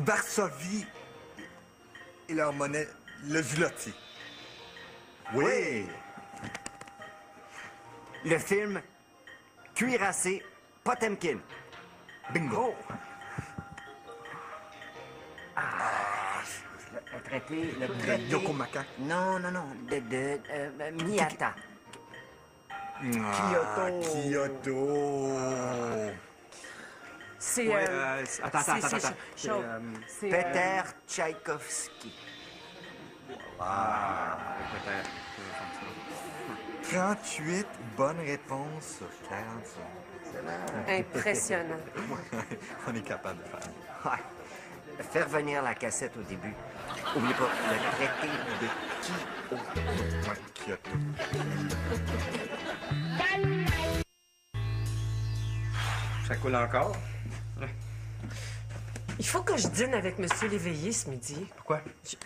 Varsovie et leur monnaie, le zloty. Oui. Le film Cuirassé Potemkin. Bingo. Le traité... Le De traité... Yokomaka. Non, de Miyata. Kyoto. C'est... Ouais, attends. chaud. C'est, Peter Tchaïkovski. Peut-être. 38 bonnes réponses sur 45. impressionnant. On est capable de faire. Ouais. Faire venir la cassette au début. Oubliez pas, le traité de Kyoto. Ouais, Kyoto. Ça coule encore? Il faut que je dîne avec Monsieur Léveillé ce midi. Pourquoi?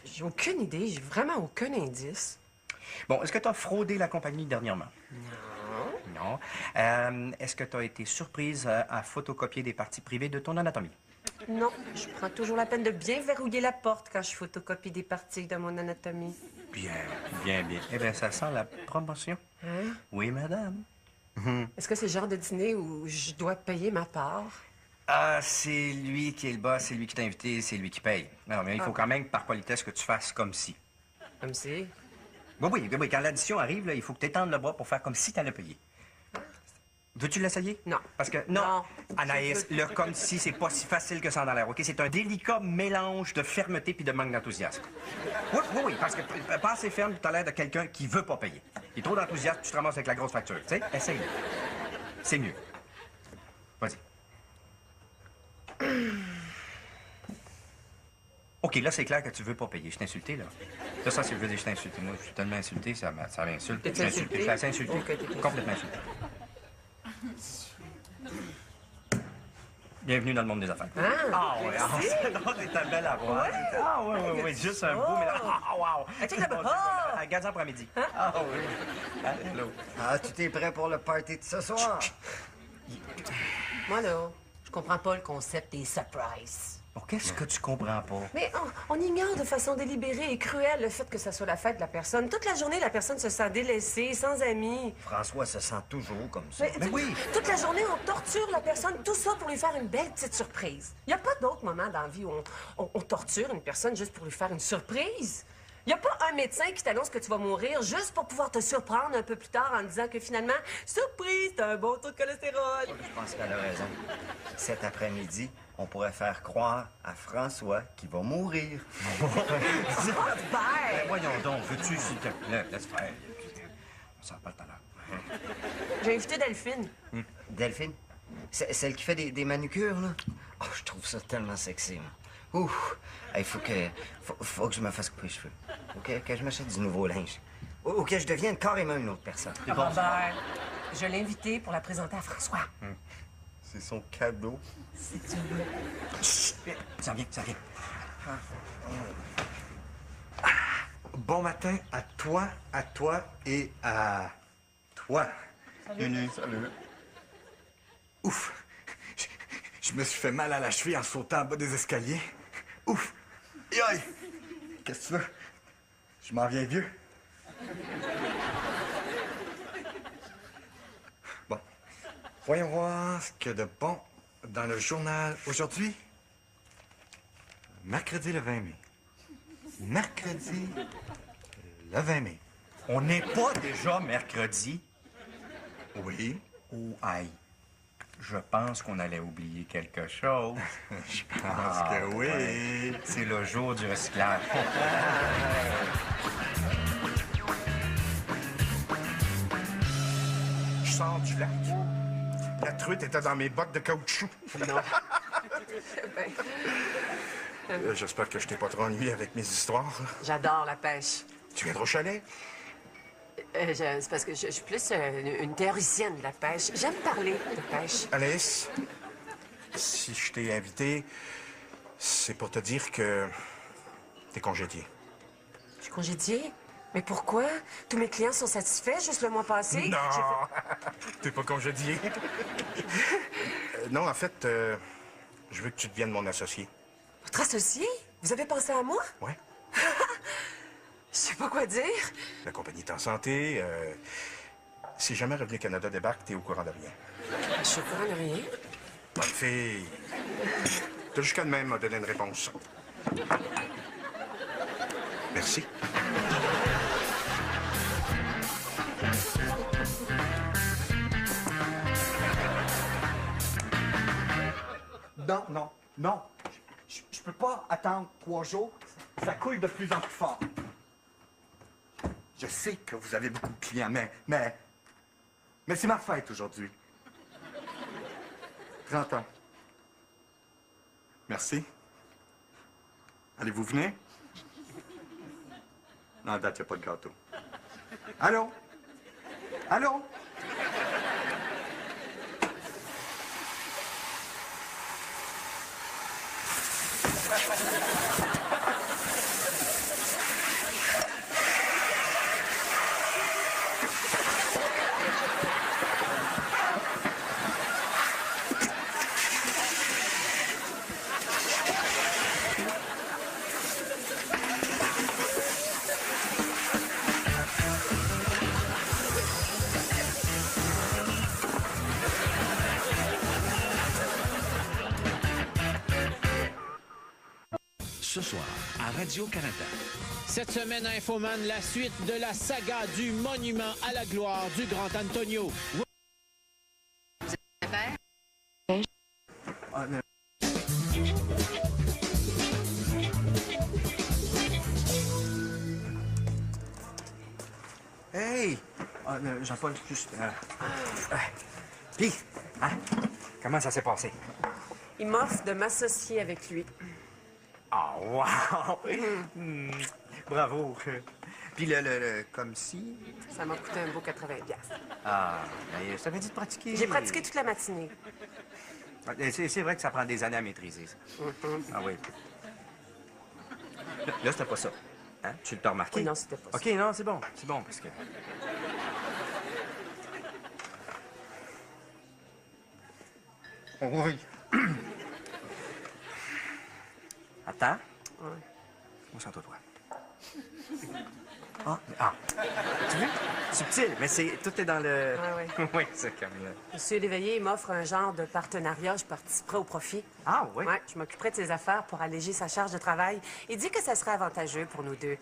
J'ai aucune idée, j'ai vraiment aucun indice. Bon, est-ce que tu as fraudé la compagnie dernièrement? Non. Est-ce que tu as été surprise à photocopier des parties privées de ton anatomie? Non, je prends toujours la peine de bien verrouiller la porte quand je photocopie des parties de mon anatomie. Bien. Eh bien, ça sent la promotion. Hein? Oui, madame. Est-ce que c'est le genre de dîner où je dois payer ma part? Ah, c'est lui qui est le boss, c'est lui qui t'a invité, c'est lui qui paye. Non, mais il faut quand même, par politesse, que tu fasses comme si. Comme si? Oui, quand l'addition arrive, là, il faut que tu étendes le bras pour faire comme si tu allais payer. Veux-tu l'essayer? Non. Parce que, Non. Anaïs, le comme si, c'est pas si facile que ça dans l'air, OK? C'est un délicat mélange de fermeté puis de manque d'enthousiasme. Oui, parce que pas assez ferme, tu as l'air de quelqu'un qui veut pas payer. Il est trop d'enthousiasme, tu te ramasses avec la grosse facture. Tu sais, essaye. C'est mieux. Vas-y. OK, là, c'est clair que tu veux pas payer. Je t'ai insulté, là. Ça, c'est veux dire je t'ai insulté. Moi, je suis tellement insulté, ça m'insulte. Je T'es suis insulté. Je suis assez insulté. Ok, t'es Complètement insulté. Bienvenue dans le monde des affaires. Merci. Non, c'est ta belle à voir. Oui, juste un beau mélange. Wow. Regarde-en pour midi. Oui. Hello. Ah, tout est prêt pour le party de ce soir? Moi, là, je comprends pas le concept des surprises. Bon, qu'est-ce que tu comprends pas? Mais on ignore de façon délibérée et cruelle le fait que ça soit la fête de la personne. Toute la journée, la personne se sent délaissée, sans amis. François se sent toujours comme ça. Mais oui. Toute la journée, on torture la personne, tout ça pour lui faire une belle petite surprise. Il n'y a pas d'autre moment dans la vie où on torture une personne juste pour lui faire une surprise. Il n'y a pas un médecin qui t'annonce que tu vas mourir juste pour pouvoir te surprendre un peu plus tard en disant que finalement, surprise, t'as un bon taux de cholestérol. Je pense qu'elle a raison. Cet après-midi, on pourrait faire croire à François qu'il va mourir. Ben, voyons donc, veux-tu, s'il te plaît, laisse faire. On s'en parle tout à l'heure. J'ai invité Delphine. Delphine? C'est celle qui fait des manucures, là? Oh, je trouve ça tellement sexy, moi. Ouf! Il faut que je me fasse couper les cheveux. OK? Que je m'achète du nouveau linge. Ou que je devienne carrément une autre personne. Robert, je l'ai invité pour la présenter à François. C'est son cadeau. Si tu veux. Chut! Ça vient. Bon matin à toi et à toi. Salut. Ouf! Je me suis fait mal à la cheville en sautant en bas des escaliers. Ouf! Aïe! Qu'est-ce que tu veux? Je m'en viens vieux. Bon. Voyons voir ce qu'il y a de bon dans le journal aujourd'hui. Mercredi le 20 mai. Mercredi le 20 mai. On n'est pas déjà mercredi? Oui. Oh, aïe. Je pense qu'on allait oublier quelque chose. Je pense que oui. Ouais. C'est le jour du recyclage. Je sors du lac. La truite était dans mes bottes de caoutchouc. Non. J'espère que je t'ai pas trop ennuyé avec mes histoires. J'adore la pêche. Tu viendras au chalet? C'est parce que je suis plus une théoricienne de la pêche. J'aime parler de pêche. Alice, si je t'ai invité, c'est pour te dire que t'es congédié. Je suis congédiée? Mais pourquoi? Tous mes clients sont satisfaits juste le mois passé? Non! T'es pas congédié. Non, en fait, je veux que tu deviennes mon associé. Votre associé? Vous avez pensé à moi? Ouais. Je sais pas quoi dire. La compagnie est en santé. Si jamais Revenu Canada débarque, t'es au courant de rien. Je suis au courant de rien. Bonne fille. T'as jusqu'à demain m'a donné une réponse. Merci. Non, non, non. Je peux pas attendre 3 jours. Ça coule de plus en plus fort. Je sais que vous avez beaucoup de clients, mais c'est ma fête aujourd'hui. 30 ans. Merci. Allez-vous venir? Non, à date, il n'y a pas de gâteau. Allô? Allô? Ce soir, à Radio-Canada. Cette semaine à Infoman, la suite de la saga du monument à la gloire du Grand Antonio. Hey! Jean-Paul, juste... Puis, hein? Comment ça s'est passé? Il m'offre de m'associer avec lui. Ah, wow! Bravo! Puis comme si... Ça m'a coûté un beau 80$. Ah, mais ça veut dire de pratiquer. J'ai pratiqué toute la matinée. C'est vrai que ça prend des années à maîtriser, ça. Ah oui. Là, c'était pas ça. Hein? Tu l'as remarqué? Oui, non, c'était pas ça. OK, non, c'est bon. C'est bon, parce que... Oui. Attends. Ouais. Concentre-toi, toi. Ah. Tu vois? Subtil, mais tout est dans le... Ouais. Oui, c'est comme... Monsieur Léveillé, il m'offre un genre de partenariat. Je participerai au profit. Ah, oui? Ouais, je m'occuperai de ses affaires pour alléger sa charge de travail. Il dit que ça serait avantageux pour nous deux.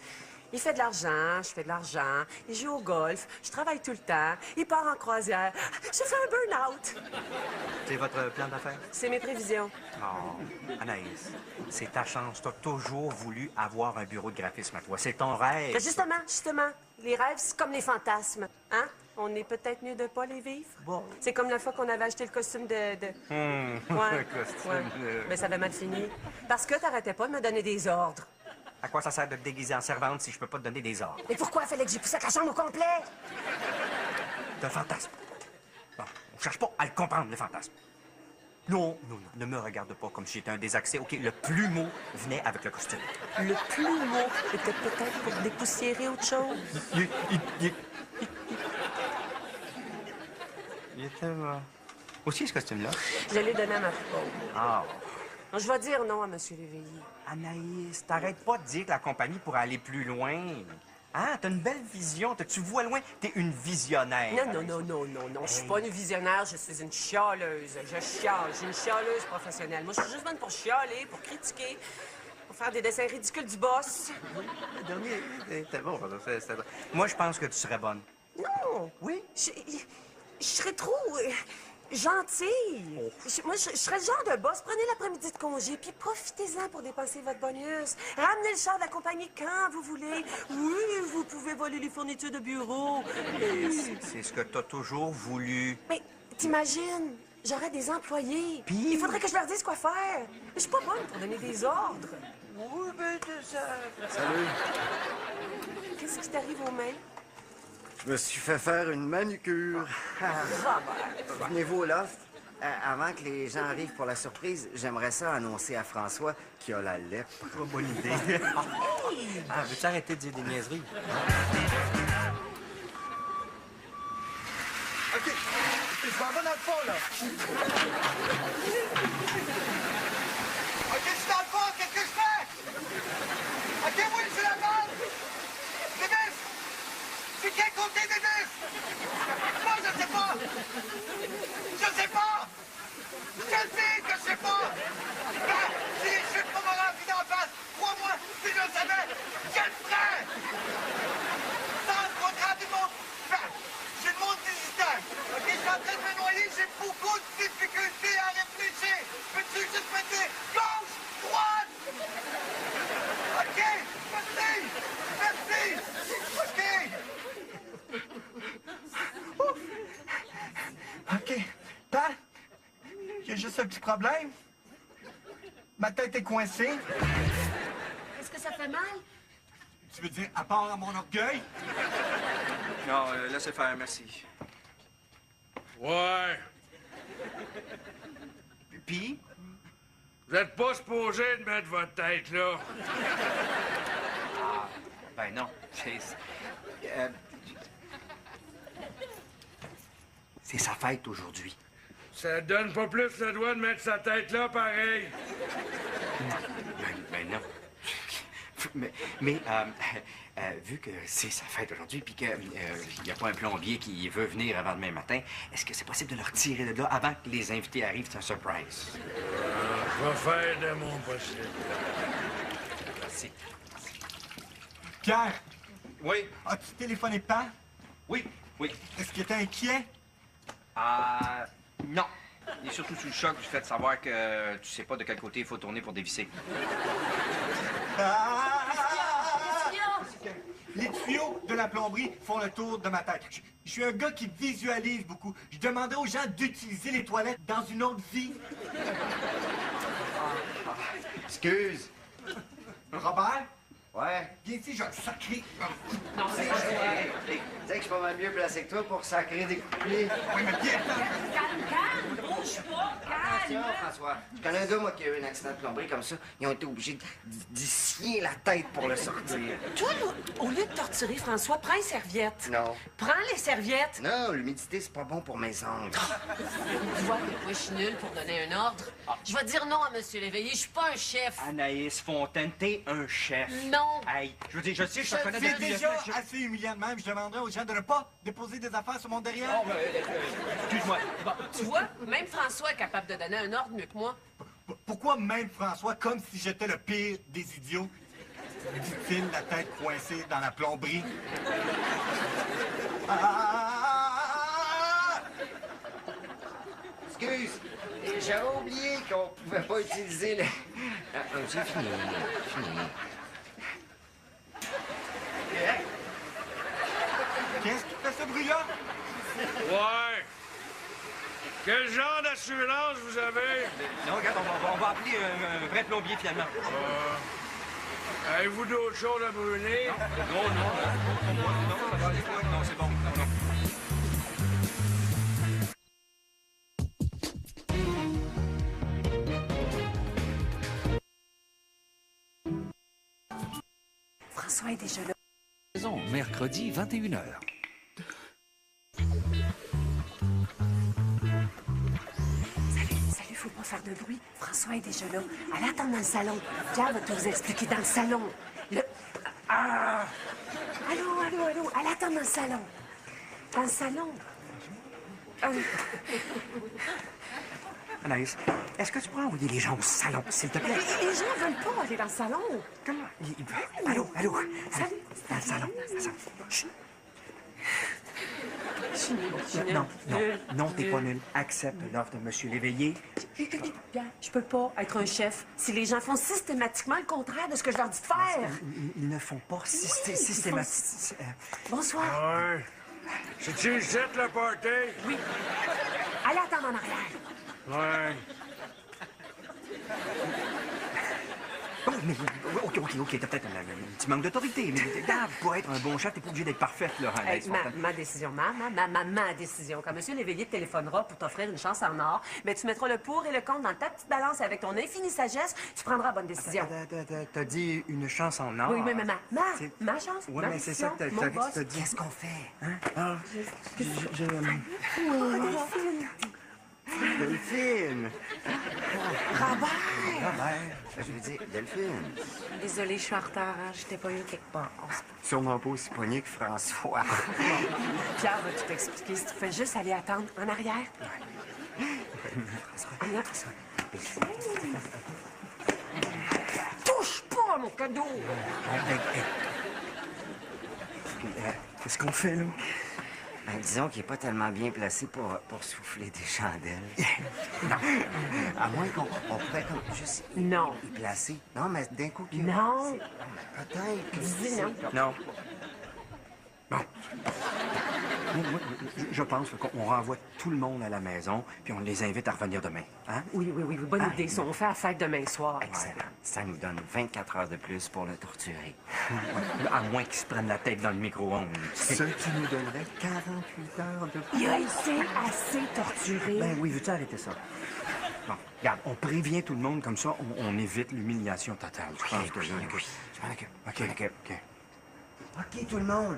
Il fait de l'argent, je fais de l'argent. Il joue au golf, je travaille tout le temps. Il part en croisière. J'ai fait un burn-out. C'est votre plan d'affaires? C'est mes prévisions. Oh, Anaïs, c'est ta chance. T'as toujours voulu avoir un bureau de graphisme à toi. C'est ton rêve. Justement, les rêves, c'est comme les fantasmes. Hein? On est peut-être mieux de pas les vivre. Bon. C'est comme la fois qu'on avait acheté le costume de... Ouais, le costume de- Mais ça avait mal fini. Parce que t'arrêtais pas de me donner des ordres. À quoi ça sert de te déguiser en servante si je peux pas te donner des ordres? Et pourquoi fallait que j'ai poussé la chambre au complet? C'est un fantasme. Bon, on cherche pas à le comprendre, le fantasme. Non, ne me regarde pas comme si j'étais un désaccès. OK, le plumeau venait avec le costume. Le plumeau était peut-être pour dépoussiérer autre chose. Il était... Aussi, ce costume-là? Je l'ai donné à ma pauvre. Ah. Je vais dire non à M. Léveillé. Anaïs, t'arrêtes pas de dire que la compagnie pourrait aller plus loin. Ah, t'as une belle vision. Tu vois loin. T'es une visionnaire. Non. Je suis pas une visionnaire, je suis une chialeuse. Je chiale. Je suis une chialeuse professionnelle. Moi, je suis juste bonne pour chialer, pour critiquer, pour faire des dessins ridicules du boss. Le dernier, c'était bon. Moi, je pense que tu serais bonne. Non. Oui? Je serais trop gentille. Moi, je serais le genre de boss. Prenez l'après-midi de congé, puis profitez-en pour dépenser votre bonus. Ramenez le char de la compagnie quand vous voulez. Oui, vous pouvez voler les fournitures de bureau. C'est ce que t'as toujours voulu. Mais t'imagines, j'aurais des employés. Puis? Il faudrait que je leur dise quoi faire. Je suis pas bonne pour donner des ordres. Oui, ben, c'est ça. Salut. Qu'est-ce qui t'arrive aux mains? Je me suis fait faire une manucure. Venez-vous au loft. Avant que les gens arrivent pour la surprise, j'aimerais ça annoncer à François qu'il a la lèpre. Pas bonne idée. Ah, veux-tu arrêter de dire des niaiseries? OK, je m'en vais dans le fond, là. OK, je suis dans le fond, qu'est-ce que je J'ai juste un petit problème. Ma tête est coincée. Est-ce que ça fait mal? Tu veux dire, à part à mon orgueil? Non, laissez faire, merci. Ouais. Puis? Vous êtes pas supposé de mettre votre tête là. Ben non. C'est sa fête aujourd'hui. Ça donne pas plus le droit de mettre sa tête là, pareil. Ben non. Vu que c'est sa fête aujourd'hui, puis qu'il n'y a pas un plombier qui veut venir avant demain matin, est-ce que c'est possible de le retirer de là avant que les invités arrivent? C'est un surprise. Je vais faire de mon possible. Merci. Pierre, Oui, as-tu téléphoné pas? oui, oui. Est-ce qu'il était inquiet? Non. Il est surtout sous le choc du fait de savoir que tu sais pas de quel côté il faut tourner pour dévisser. Les tuyaux de la plomberie font le tour de ma tête. Je suis un gars qui visualise beaucoup. Je demandais aux gens d'utiliser les toilettes dans une autre vie. Excuse. Robert, Ouais. viens ici, je vais te sacrer. Non, c'est pas Hey, tu sais que je suis pas mal mieux placé que toi pour sacrer des coups de pied. Oui, mais viens. calme, bouge pas, Attention, François. Je connais un gars, moi, qui a eu un accident de plomberie comme ça. Ils ont été obligés d'y scier la tête pour le sortir. Toi, là, au lieu de torturer François, prends une serviette. Non. Prends les serviettes. Non, l'humidité, c'est pas bon pour mes ongles. Tu vois, mais moi, je suis nulle pour donner un ordre. Je vais dire non à Monsieur Léveillé. Je suis pas un chef. Anaïs Fontaine, t'es un chef. Non. Hey, je veux dire, je sais, je te connais C'est depuis... déjà assez humiliant de même. Je demanderais aux gens de ne pas déposer des affaires sur mon derrière. Excuse-moi. Bon, Tu vois, même François est capable de donner un ordre mieux que moi. Pourquoi même François, comme si j'étais le pire des idiots, dit-il, la tête coincée dans la plomberie? Excuse. J'avais oublié qu'on pouvait pas utiliser le... J'ai fini. Qu'est-ce qui fait ce bruit-là? Ouais. Quel genre d'assurance vous avez? non, regarde, on va appeler un vrai plombier, finalement. Avez-vous d'autres choses à brûler? Non, ça va aller quoi? Non, c'est bon. Non. François est déjà là. Mercredi, 21h. Salut, faut pas faire de bruit. François est déjà là. Allez attendre dans le salon. Pierre va tout vous expliquer dans le salon. Allô. Allez attendre dans le salon. Dans le salon. Anaïs, est-ce que tu pourrais envoyer les gens au salon, s'il te plaît? Les gens veulent pas aller dans le salon. Comment? Allô? Salut. Dans le salon. Chut. Je suis nulle. Non, t'es pas nul. Accepte l'offre de M. Léveillé. Pierre, je peux pas être un chef si les gens font systématiquement le contraire de ce que je leur dis de faire. Ils ne font pas systématiquement. Bonsoir. Ouais. C'est-tu ici le party? Oui. Allez attendre en arrière. Ouais. Oh, mais OK, t'as peut-être un petit manque d'autorité, mais regarde, pour être un bon chef, t'es pas obligé d'être parfaite, là, Anaïs Fontaine. Ma décision, ma décision. Quand M. Léveillé te téléphonera pour t'offrir une chance en or, mais tu mettras le pour et le contre dans ta petite balance avec ton infinie sagesse, tu prendras la bonne décision. T'as dit une chance en or. Oui, mais ma chance, Oui, ma mais c'est ça décision, que mon boss. t'as dit. Qu'est-ce qu'on fait? Hein? Delphine! Robert! Je veux dire, Delphine. Désolée, je suis en retard, hein. J'étais pas eu quelque part. Sûrement pas aussi poigné que François. Pierre va tout expliquer si tu fais juste aller attendre en arrière. Touche pas à mon cadeau! Qu'est-ce qu'on fait, là? Ben, disons qu'il est pas tellement bien placé pour souffler des chandelles. Non. À moins qu'on pourrait comme juste Non. y placer. Non, mais d'un coup... Non. Peut-être. Dis non. Non. Bon. Je pense qu'on renvoie tout le monde à la maison, puis on les invite à revenir demain. Hein? Oui, bonne idée, ça. On fait la fête demain soir. Excellent. Ça nous donne 24 heures de plus pour le torturer. À moins qu'ils se prennent la tête dans le micro-ondes. Ce qui nous donnerait 48 heures de plus. Il a été assez torturé. Ben oui, veux-tu arrêter ça? Bon, regarde, on prévient tout le monde, comme ça, on évite l'humiliation totale. Je pense que oui, je m'en oui. occupe. OK. OK, tout le monde.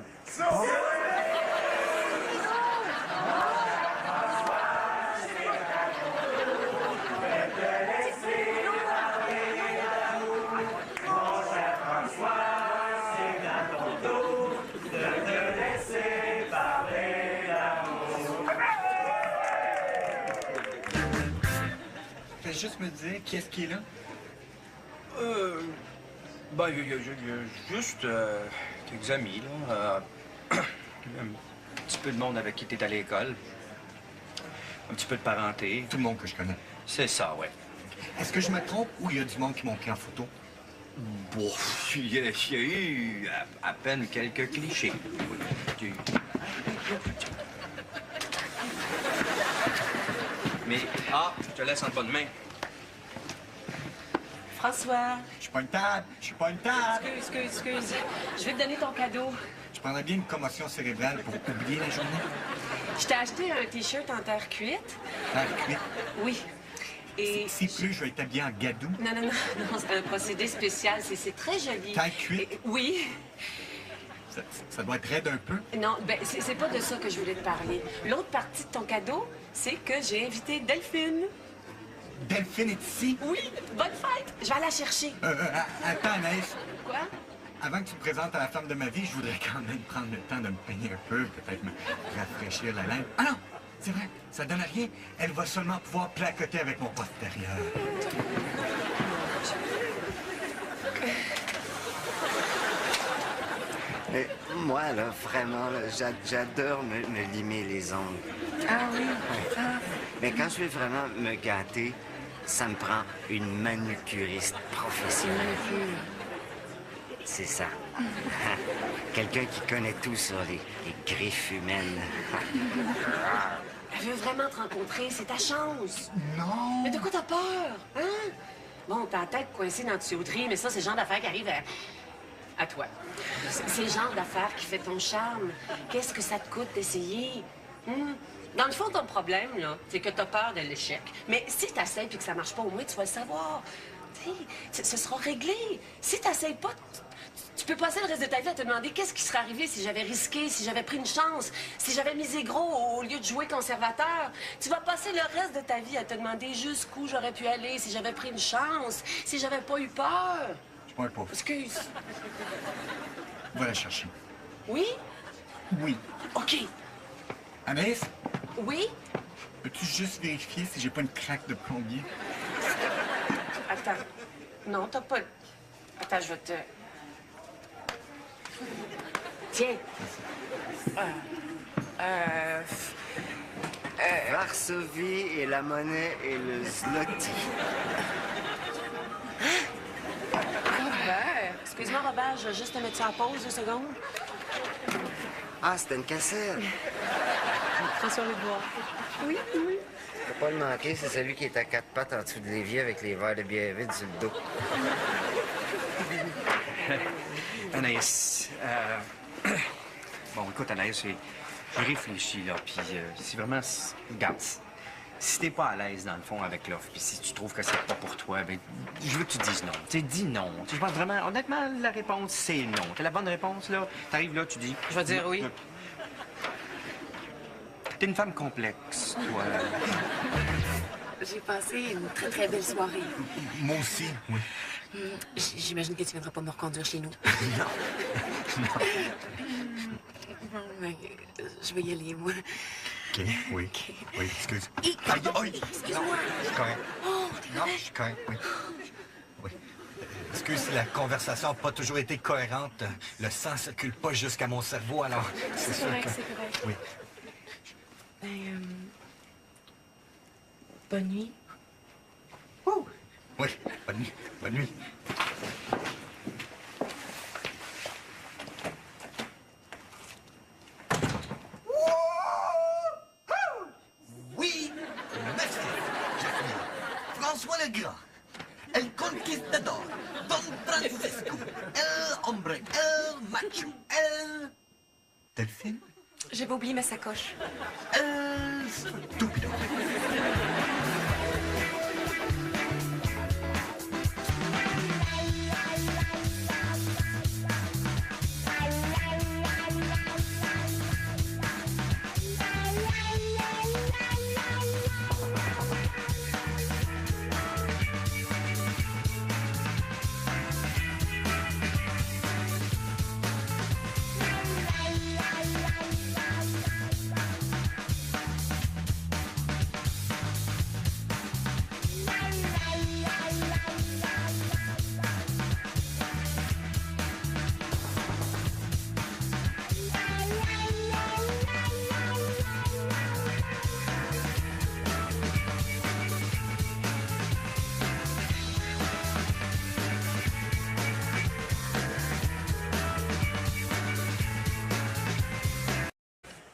Fais juste me dire qui est-ce qui est là? Ben, il y a juste quelques amis, là. Un petit peu de monde avec qui t'es à l'école. Un petit peu de parenté. Tout le monde que je connais. C'est ça, ouais. Est-ce que je me trompe ou il y a du monde qui m'ont pris en photo? Bon, il y a eu à peine quelques clichés. Mais, je te laisse en bonne main. François, Je suis pas une table. Je suis pas une table. excuse. Je vais te donner ton cadeau. Je prendrais bien une commotion cérébrale pour oublier la journée. Je t'ai acheté un T-shirt en terre cuite. Terre cuite. Oui. Et... S'il pleut, je vais être habillé en gadou. Non, c'est un procédé spécial. C'est très joli. Terre cuite. Oui. Ça doit être raide un peu. Non, ben c'est pas de ça que je voulais te parler. L'autre partie de ton cadeau, c'est que j'ai invité Delphine. Delphine est ici. Oui, bonne fête. Je vais aller la chercher. Attends, Anaïs. Quoi? Avant que tu me présentes à la femme de ma vie, je voudrais quand même prendre le temps de me peigner un peu, peut-être me rafraîchir la laine. Ah non! C'est vrai, ça donne à rien. Elle va seulement pouvoir placoter avec mon postérieur. Mais moi, là, vraiment, là, j'adore me limer les ongles. Ah oui? Mais quand je veux vraiment me gâter, ça me prend une manucuriste professionnelle. C'est ça. Quelqu'un qui connaît tout sur les griffes humaines. Elle veut vraiment te rencontrer, c'est ta chance. Non! Mais de quoi t'as peur, hein? Bon, t'as la tête coincée dans la tuyauterie, mais ça, c'est le genre d'affaire qui arrive à toi. C'est le genre d'affaire qui fait ton charme. Qu'est-ce que ça te coûte d'essayer? Dans le fond, ton problème, là, c'est que t'as peur de l'échec. Mais si t'essayes puis que ça marche pas, au moins, tu vas le savoir. Tu sais, ce sera réglé. Si t'essayes pas, tu peux passer le reste de ta vie à te demander qu'est-ce qui serait arrivé si j'avais risqué, si j'avais pris une chance, si j'avais misé gros au lieu de jouer conservateur. Tu vas passer le reste de ta vie à te demander jusqu'où j'aurais pu aller si j'avais pris une chance, si j'avais pas eu peur. Je suis pas un pauvre. Excuse. Va la chercher. Oui? Oui. OK. Anaïs, Oui? peux-tu juste vérifier si j'ai pas une craque de plombier? Attends. Non, t'as pas... Attends, je vais te... Tiens. Varsovie et la monnaie et le zloty. Excuse-moi, Robert, je vais juste te mettre ça en pause 2 secondes. Ah, c'était une cassette. François Lebois. Oui. Faut pas le manquer, c'est celui qui est à 4 pattes en dessous de l'évier avec les verres de bière vide sur le dos. Anaïs, bon, écoute, Anaïs, j'ai réfléchi, là, puis si vraiment... Regarde, si t'es pas à l'aise, dans le fond, avec l'offre, puis si tu trouves que c'est pas pour toi, ben, je veux que tu dises non. Tu sais, dis non. Tu sais, je pense vraiment, honnêtement, la réponse, c'est non. T'as la bonne réponse, là. T'arrives là, tu dis... Je vais dire oui. T'es une femme complexe, toi. J'ai passé une très, très belle soirée. Moi aussi, oui. J'imagine que tu viendras pas me reconduire chez nous. Non. Mais, je vais y aller, moi. OK, oui. Oui, excuse. Pardon, Aïe, aïe. excuse-moi. Je suis correct. Oh, Non, je suis correct, oui. Oui. Excuse si la conversation n'a pas toujours été cohérente. Le sang circule pas jusqu'à mon cerveau, alors c'est sûr correct, que... c'est correct. Oui. Ben, bonne nuit. Oui, bonne nuit. Bonne nuit. François le Grand, El Conquistador, Don Francisco, El Hombre, El Macho, El... Delphine? J'avais oublié ma sacoche. El Stupido.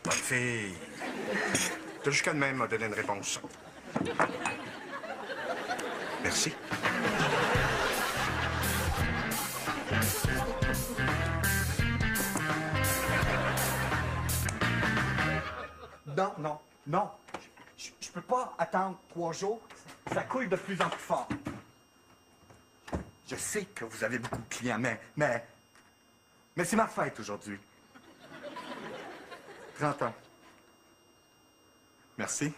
Bonne fille. T'as jusqu'à demain de me donner une réponse. Merci. Non, non, non. Je peux pas attendre 3 jours. Ça coule de plus en plus fort. Je sais que vous avez beaucoup de clients, mais c'est ma fête aujourd'hui. 30 ans. Merci.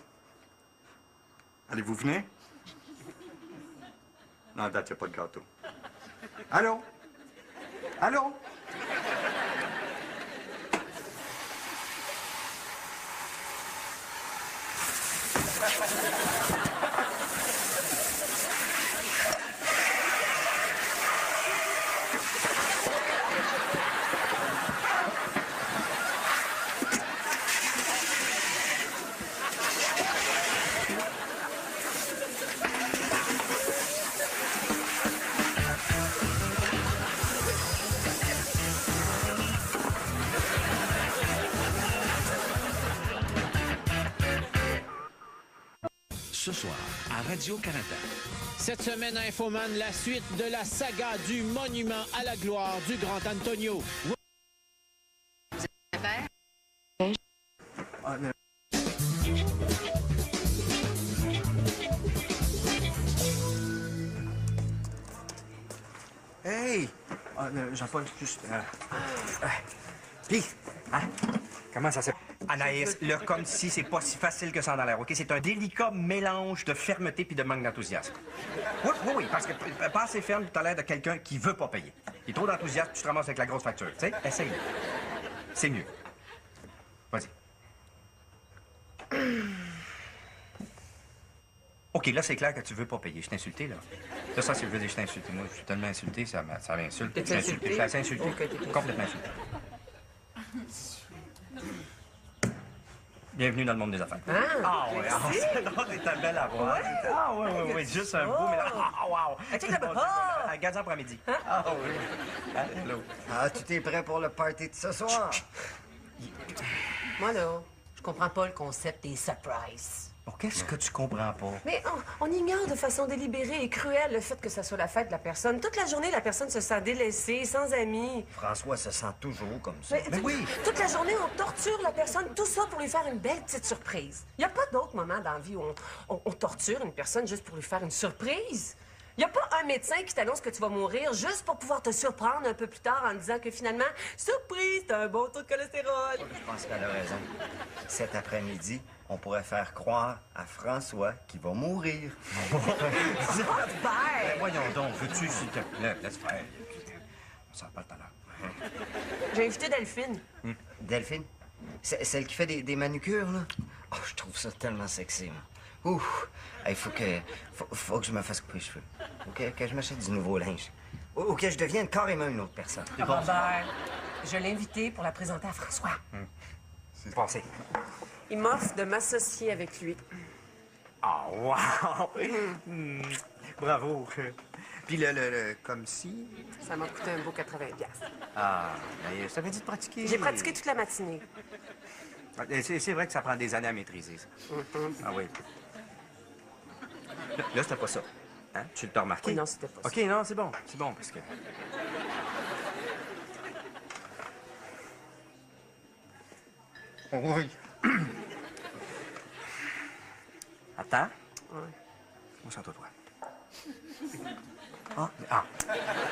Allez-vous venir? Non, à date, il n'y a pas de gâteau. Allô? Allô? Ce soir, à Radio-Canada. Cette semaine, Infoman, la suite de la saga du monument à la gloire du Grand Antonio. Hey! Jean-Paul, juste... Puis, hein? Comment ça s'appelle? Anaïs, le comme si c'est pas si facile que ça dans l'air, OK? C'est un délicat mélange de fermeté puis de manque d'enthousiasme. Oui, parce que pas assez ferme, t'as l'air de quelqu'un qui veut pas payer. Il est trop d'enthousiasme, tu te ramasses avec la grosse facture. Tu sais, essaye-le. C'est mieux. Vas-y. OK, là, c'est clair que tu veux pas payer. Je t'ai insulté, là. Là, ça, c'est le dire je t'ai insulté. Moi, je suis tellement insulté, ça m'insulte. T'es insulté? Je suis assez insulté. OK, t'es Complètement insulté. Bienvenue dans le monde des affaires. Ah, ouais, merci. c'est ta belle à voir. Oui, juste un beau mélange. Wow. Check le bas. Regarde ça après-midi. Hein? Oui. Hello. Ah, tu es prêt pour le party de ce soir? Moi, là, je comprends pas le concept des surprises. Bon, qu'est-ce que tu comprends pas? Mais on ignore de façon délibérée et cruelle le fait que ça soit la fête de la personne. Toute la journée, la personne se sent délaissée, sans amis. François se sent toujours comme ça. Mais oui. Toute la journée, on torture la personne, tout ça pour lui faire une belle petite surprise. Il n'y a pas d'autre moment dans la vie où on torture une personne juste pour lui faire une surprise. Il n'y a pas un médecin qui t'annonce que tu vas mourir juste pour pouvoir te surprendre un peu plus tard en disant que finalement, surprise, t'as un bon taux de cholestérol. Je pense qu'elle a raison. Cet après-midi, on pourrait faire croire à François qu'il va mourir. Ben, voyons donc, veux-tu, s'il te plaît, laisse faire. On s'en parle tout à l'heure. J'ai invité Delphine. Delphine? C'est celle qui fait des manucures, là? Oh, je trouve ça tellement sexy, moi. Ouf! Il faut que je me fasse couper les cheveux. OK? Que je m'achète du nouveau linge. Ou que je devienne carrément une autre personne. Robert, je l'ai invité pour la présenter à François. C'est passé. Il m'offre de m'associer avec lui. Ah, wow! Bravo. Puis le comme si... Ça m'a coûté un beau 80$. Ah, mais je t'avais dit de pratiquer. J'ai pratiqué toute la matinée. C'est vrai que ça prend des années à maîtriser, ça. Ah oui. Là, c'était pas ça. Hein? Tu l'as remarqué? Oui, non, c'était pas ça. OK, non, c'est bon. C'est bon, parce que... Oui. Attends. Ouais. Concentre-toi, toi. Ah.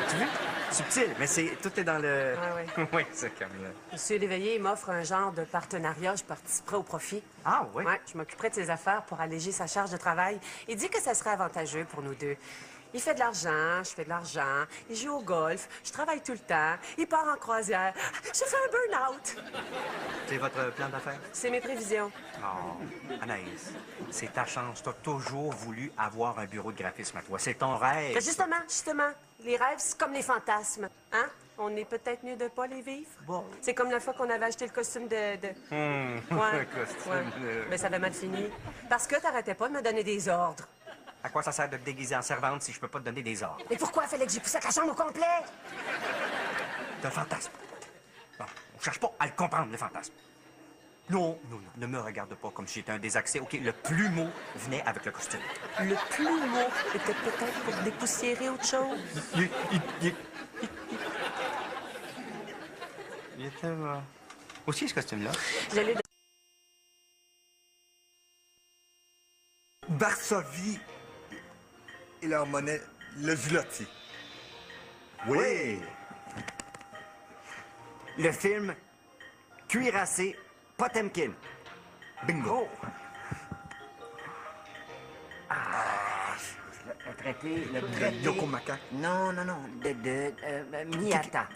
Tu vois? Subtil, mais tout est dans le... Ouais. Oui, c'est comme... Monsieur Léveillé m'offre un genre de partenariat. Je participerai au profit. Ah, oui? Ouais, je m'occuperai de ses affaires pour alléger sa charge de travail. Il dit que ça serait avantageux pour nous deux. Il fait de l'argent, je fais de l'argent. Il joue au golf, je travaille tout le temps. Il part en croisière. J'ai fait un burn-out. C'est votre plan d'affaires? C'est mes prévisions. Oh, Anaïs, c'est ta chance. T'as toujours voulu avoir un bureau de graphisme à toi. C'est ton rêve. Ben, justement, les rêves, c'est comme les fantasmes. Hein? On est peut-être mieux de pas les vivre. Bon. C'est comme la fois qu'on avait acheté le costume de... Le costume de- Mais ça avait mal fini. Parce que t'arrêtais pas de me donner des ordres. À quoi ça sert de te déguiser en servante si je peux pas te donner des ordres? Mais pourquoi fallait que j'y poussé la chambre au complet? C'est un fantasme. Bon, on cherche pas à le comprendre, le fantasme. Non, ne me regarde pas comme si j'étais un désaccès. OK, le plumeau venait avec le costume. Le plumeau était peut-être pour dépoussiérer autre chose. Il était... Aussi, ce costume-là. J'allais Varsovie et leur monnaie, le zloty. Oui! Le film Cuirassé Potemkin. Bingo! Le traité... Yoko Macaque. Non, de Miyata.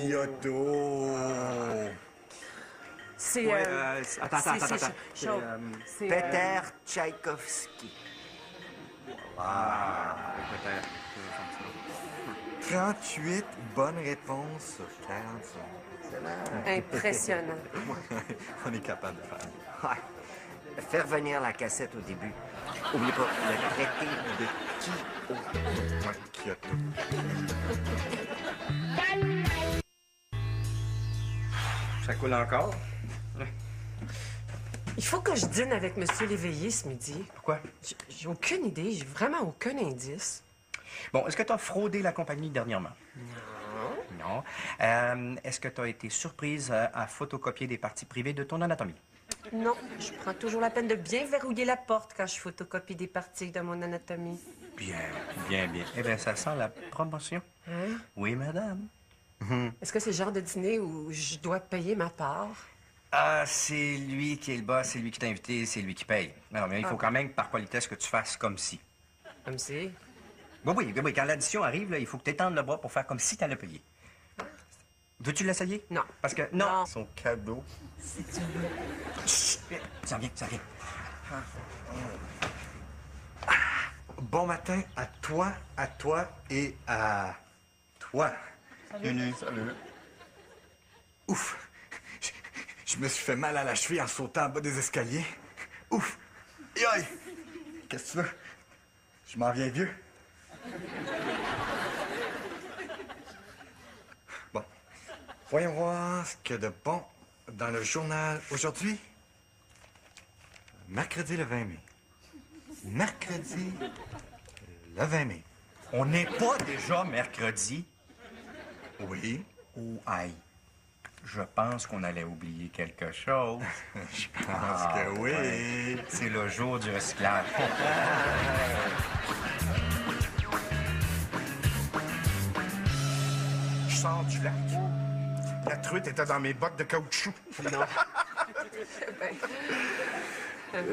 Kyoto! C'est... Ouais, attends. C'est chaud. C'est, Peter Tchaïkovski. Peut-être. 38 bonnes réponses sur 45. impressionnant. On est capable de faire. Ouais. Faire venir la cassette au début. Oublie pas, le traité de Kyoto. Ouais, Kyoto. Ça coule encore? Il faut que je dîne avec Monsieur Léveillé ce midi. Pourquoi? J'ai aucune idée, j'ai vraiment aucun indice. Bon, est-ce que tu as fraudé la compagnie dernièrement? Non. Est-ce que tu as été surprise à photocopier des parties privées de ton anatomie? Non, je prends toujours la peine de bien verrouiller la porte quand je photocopie des parties de mon anatomie. Bien. Eh bien, ça sent la promotion. Hein? Oui, madame. Est-ce que c'est le genre de dîner où je dois payer ma part? Ah, c'est lui qui est le boss, c'est lui qui t'a invité, c'est lui qui paye. Non, mais il faut quand même, par politesse, que tu fasses comme si. Comme si? Oui, quand l'addition arrive, là, il faut que tu étendes le bras pour faire comme si tu allais payer. Veux-tu l'essayer? Non. Parce que, non. Son cadeau. Chut, ça vient. Bon matin à toi et à toi. Salut. Ouf! Je me suis fait mal à la cheville en sautant en bas des escaliers. Ouf! Aïe! Qu'est-ce que tu veux? Je m'en viens vieux. Bon. Voyons voir ce qu'il y a de bon dans le journal aujourd'hui. Mercredi le 20 mai. Mercredi le 20 mai. On n'est pas déjà mercredi? Oui. Oh, aïe. Je pense qu'on allait oublier quelque chose. Je pense que oui. Ouais. C'est le jour du recyclage. Je sors du lac. La truite était dans mes bottes de caoutchouc. Non.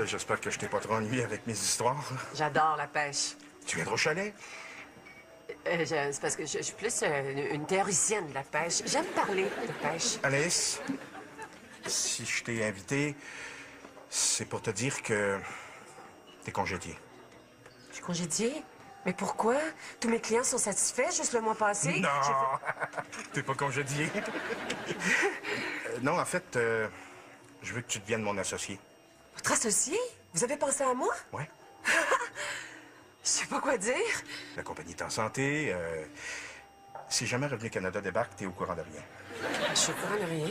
J'espère que je t'ai pas trop ennuyé avec mes histoires. J'adore la pêche. Tu viendras au chalet? C'est parce que je suis plus une théoricienne de la pêche. J'aime parler de pêche. Alice, si je t'ai invité, c'est pour te dire que t'es congédié. Je suis congédiée? Mais pourquoi? Tous mes clients sont satisfaits juste le mois passé? Non! J'ai fait- T'es pas congédié. Non, en fait, je veux que tu deviennes mon associé. Votre associé? Vous avez pensé à moi? Ouais. Je sais pas quoi dire. La compagnie est en santé. Si jamais Revenu Canada débarque, t'es au courant de rien. Je suis au courant de rien.